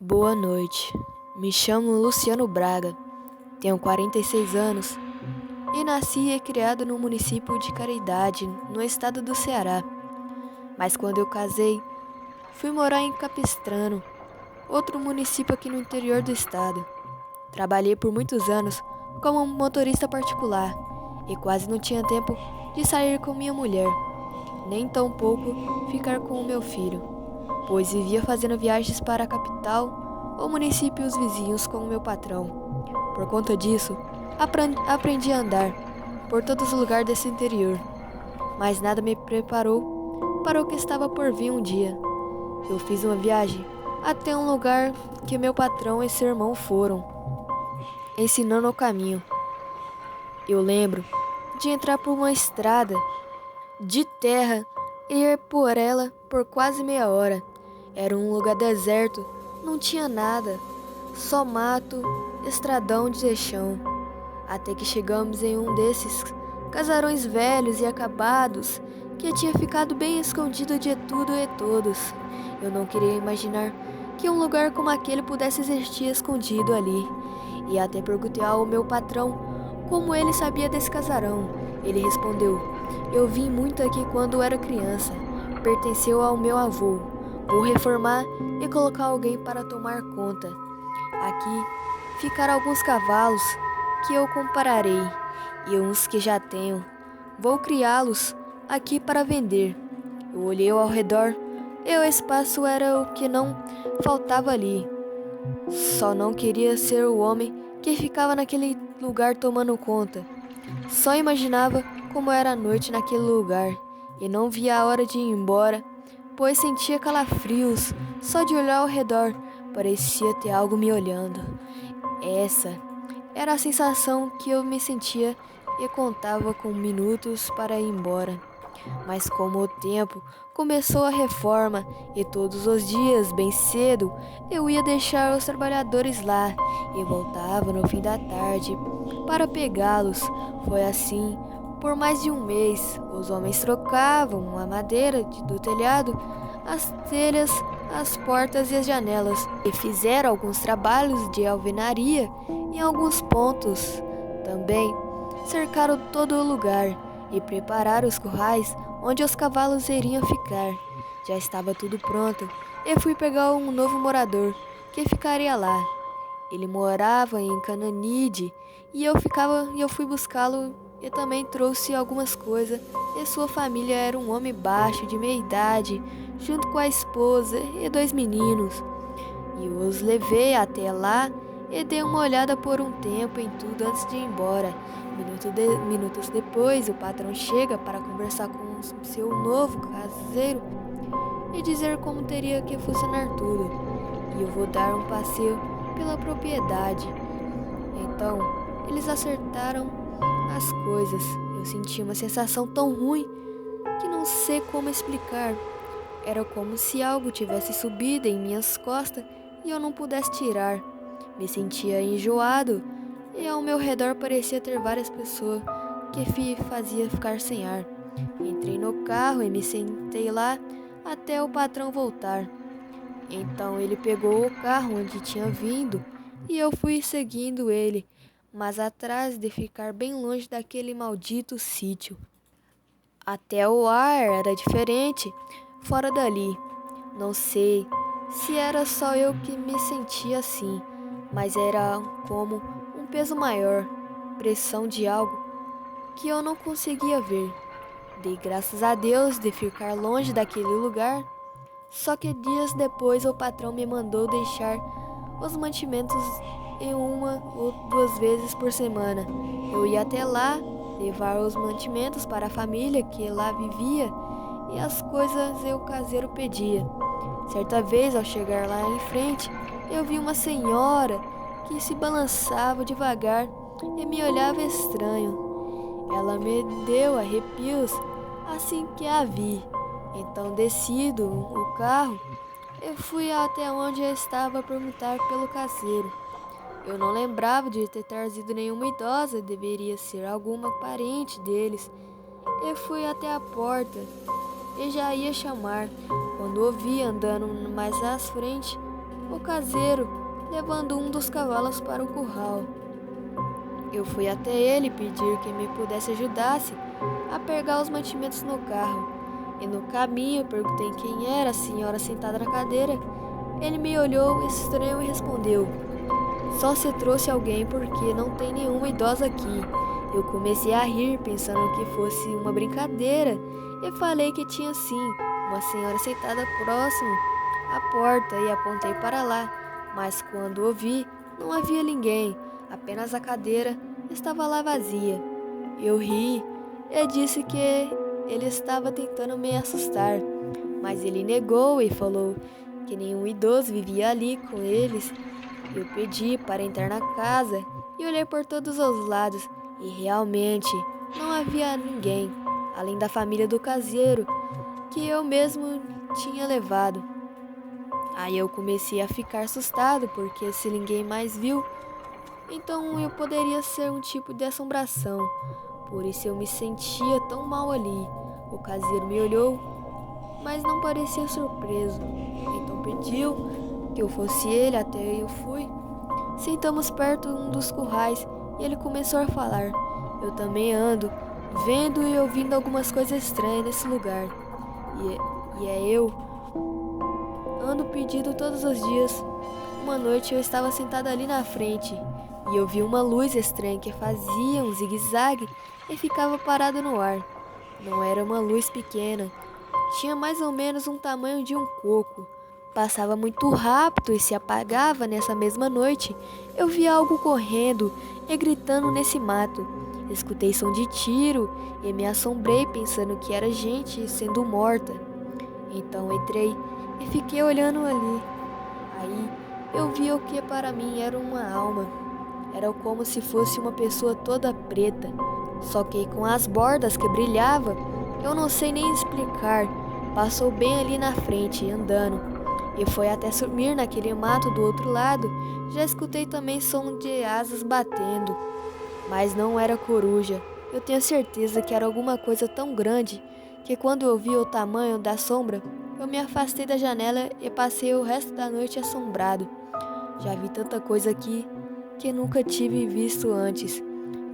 Boa noite, me chamo Luciano Braga, tenho 46 anos e nasci e criado no município de Caridade, no estado do Ceará. Mas quando eu casei, fui morar em Capistrano, outro município aqui no interior do estado. Trabalhei por muitos anos como motorista particular e quase não tinha tempo de sair com minha mulher, nem tampouco ficar com o meu filho, pois vivia fazendo viagens para a capital ou municípios vizinhos com o meu patrão. Por conta disso, aprendi a andar por todos os lugares desse interior, mas nada me preparou para o que estava por vir um dia. Eu fiz uma viagem até um lugar que meu patrão e seu irmão foram, ensinando o caminho. Eu lembro de entrar por uma estrada de terra e ir por ela por quase meia hora. Era um lugar deserto, não tinha nada, só mato, estradão de chão. Até que chegamos em um desses casarões velhos e acabados que tinha ficado bem escondido de tudo e todos. Eu não queria imaginar que um lugar como aquele pudesse existir escondido ali. E até perguntei ao meu patrão como ele sabia desse casarão. Ele respondeu: "Eu vim muito aqui quando era criança. Pertenceu ao meu avô. Vou reformar e colocar alguém para tomar conta. Aqui ficaram alguns cavalos que eu comprarei e uns que já tenho. Vou criá-los aqui para vender." Eu olhei ao redor e o espaço era o que não faltava ali. Só não queria ser o homem que ficava naquele lugar tomando conta. Só imaginava como era a noite naquele lugar e não via a hora de ir embora, pois sentia calafrios só de olhar ao redor. Parecia ter algo me olhando. Essa era a sensação que eu me sentia e contava com minutos para ir embora. Mas como o tempo começou a reforma e todos os dias, bem cedo, eu ia deixar os trabalhadores lá e voltava no fim da tarde para pegá-los. Foi assim por mais de um mês. Os homens trocavam a madeira do telhado, as telhas, as portas e as janelas, e fizeram alguns trabalhos de alvenaria em alguns pontos. Também cercaram todo o lugar e prepararam os currais onde os cavalos iriam ficar. Já estava tudo pronto e fui pegar um novo morador que ficaria lá. Ele morava em Cananide e eu fui buscá-lo e também trouxe algumas coisas. E sua família era um homem baixo, de meia idade, junto com a esposa e dois meninos. E os levei até lá e dei uma olhada por um tempo em tudo antes de ir embora. Minutos depois, o patrão chega para conversar com o seu novo caseiro e dizer como teria que funcionar tudo. E eu vou dar um passeio pela propriedade. Então, eles acertaram as coisas. Eu senti uma sensação tão ruim que não sei como explicar. Era como se algo tivesse subido em minhas costas e eu não pudesse tirar. Me sentia enjoado e ao meu redor parecia ter várias pessoas que fazia ficar sem ar. Entrei no carro e me sentei lá até o patrão voltar. Então ele pegou o carro onde tinha vindo e eu fui seguindo ele, mas atrás de ficar bem longe daquele maldito sítio. Até o ar era diferente fora dali. Não sei se era só eu que me sentia assim, mas era como um peso maior, pressão de algo que eu não conseguia ver. Dei graças a Deus de ficar longe daquele lugar. Só que dias depois o patrão me mandou deixar os mantimentos em uma ou duas vezes por semana. Eu ia até lá, levar os mantimentos para a família que lá vivia e as coisas o caseiro pedia. Certa vez, ao chegar lá em frente, eu vi uma senhora que se balançava devagar e me olhava estranho. Ela me deu arrepios assim que a vi. Então desci do carro e fui até onde eu estava a perguntar pelo caseiro. Eu não lembrava de ter trazido nenhuma idosa, deveria ser alguma parente deles. E fui até a porta e já ia chamar, quando ouvi andando mais à frente o caseiro, levando um dos cavalos para o curral. Eu fui até ele pedir que me pudesse ajudasse a pegar os mantimentos no carro. E no caminho perguntei quem era a senhora sentada na cadeira. Ele me olhou estranho e respondeu: "Só se trouxe alguém porque não tem nenhuma idosa aqui." Eu comecei a rir, pensando que fosse uma brincadeira, e falei que tinha sim uma senhora sentada próximo à porta e apontei para lá. Mas quando ouvi, não havia ninguém, apenas a cadeira estava lá vazia. Eu ri e disse que ele estava tentando me assustar, mas ele negou e falou que nenhum idoso vivia ali com eles. Eu pedi para entrar na casa e olhei por todos os lados e realmente não havia ninguém, além da família do caseiro que eu mesmo tinha levado. Aí eu comecei a ficar assustado porque se ninguém mais viu, então eu poderia ser um tipo de assombração. Por isso eu me sentia tão mal ali. O caseiro me olhou, mas não parecia surpreso. Então pediu que eu fosse ele até eu fui. Sentamos perto de um dos currais e ele começou a falar. Eu também ando vendo e ouvindo algumas coisas estranhas nesse lugar. Eu ando pedindo todos os dias. Uma noite eu estava sentada ali na frente e eu vi uma luz estranha que fazia um zigue-zague e ficava parada no ar. Não era uma luz pequena, tinha mais ou menos um tamanho de um coco. Passava muito rápido e se apagava. Nessa mesma noite. Eu vi algo correndo e gritando nesse mato. Escutei som de tiro e me assombrei pensando que era gente sendo morta. Então entrei e fiquei olhando ali. Aí eu vi o que para mim era uma alma. Era como se fosse uma pessoa toda preta, só que com as bordas que brilhavam. Eu não sei nem explicar. Passou bem ali na frente, andando, e foi até sumir naquele mato do outro lado. Já escutei também som de asas batendo, mas não era coruja. Eu tenho certeza que era alguma coisa tão grande que quando eu vi o tamanho da sombra, eu me afastei da janela e passei o resto da noite assombrado. Já vi tanta coisa aqui que nunca tive visto antes.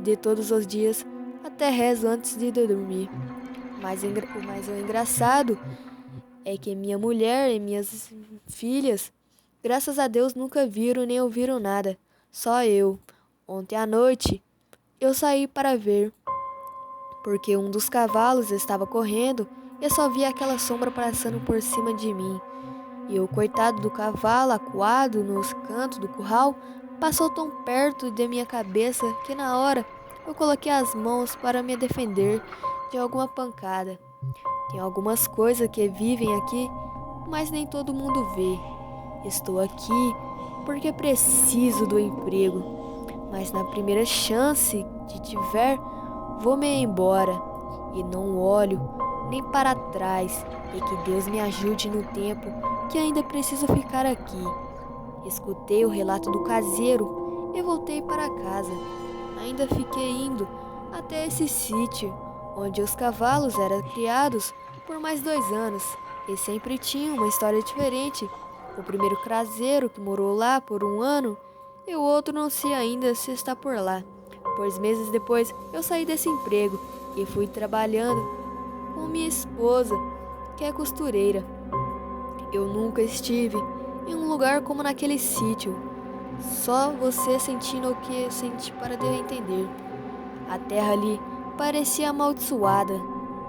De todos os dias, até rezo antes de dormir. Mas o engraçado é que minha mulher e minhas filhas, graças a Deus, nunca viram nem ouviram nada. Só eu. Ontem à noite, eu saí para ver, porque um dos cavalos estava correndo e eu só vi aquela sombra passando por cima de mim. E o coitado do cavalo, acuado nos cantos do curral, passou tão perto de minha cabeça que na hora eu coloquei as mãos para me defender de alguma pancada. Tem algumas coisas que vivem aqui, mas nem todo mundo vê. Estou aqui porque preciso do emprego, mas na primeira chance que tiver, vou me embora e não olho nem para trás. E que Deus me ajude no tempo que ainda preciso ficar aqui. Escutei o relato do caseiro e voltei para casa. Ainda fiquei indo até esse sítio onde os cavalos eram criados por mais 2 anos e sempre tinha uma história diferente. O primeiro caseiro que morou lá por 1 ano e o outro não sei ainda se está por lá, pois meses depois eu saí desse emprego e fui trabalhando com minha esposa, que é costureira. Eu nunca estive em um lugar como naquele sítio. Só você sentindo o que eu senti para entender. A terra ali parecia amaldiçoada.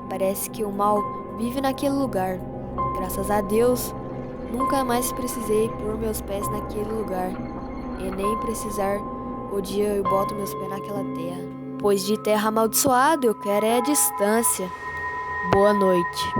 Parece que o mal vive naquele lugar. Graças a Deus, nunca mais precisei pôr meus pés naquele lugar. E nem precisar o dia eu boto meus pés naquela terra. Pois de terra amaldiçoada eu quero é a distância. Boa noite.